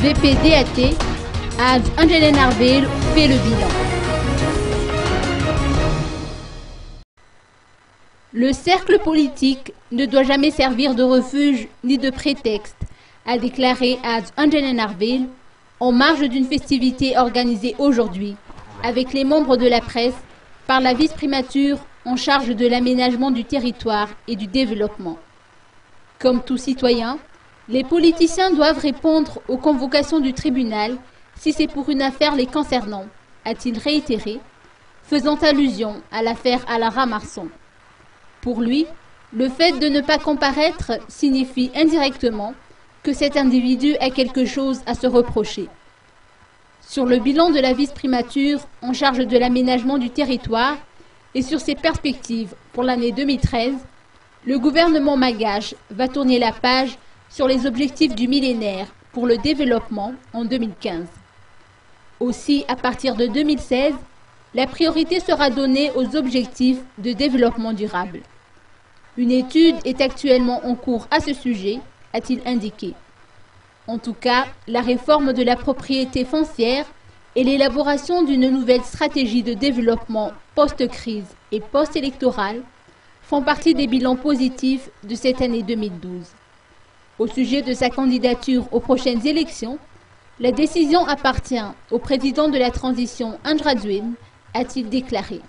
VPDAT, as Angela Narville fait le bilan. Le cercle politique ne doit jamais servir de refuge ni de prétexte, a déclaré as Angela Narville en marge d'une festivité organisée aujourd'hui avec les membres de la presse par la vice-primature en charge de l'aménagement du territoire et du développement. Comme tout citoyen, les politiciens doivent répondre aux convocations du tribunal si c'est pour une affaire les concernant, a-t-il réitéré, faisant allusion à l'affaire Alara Marson. Pour lui, le fait de ne pas comparaître signifie indirectement que cet individu a quelque chose à se reprocher. Sur le bilan de la vice-primature en charge de l'aménagement du territoire et sur ses perspectives pour l'année 2013, le gouvernement malgache va tourner la page sur les objectifs du millénaire pour le développement en 2015. Aussi, à partir de 2016, la priorité sera donnée aux objectifs de développement durable. Une étude est actuellement en cours à ce sujet, a-t-il indiqué. En tout cas, la réforme de la propriété foncière et l'élaboration d'une nouvelle stratégie de développement post-crise et post-électorale font partie des bilans positifs de cette année 2012. Au sujet de sa candidature aux prochaines élections, la décision appartient au président de la transition Andradouine, a-t-il déclaré.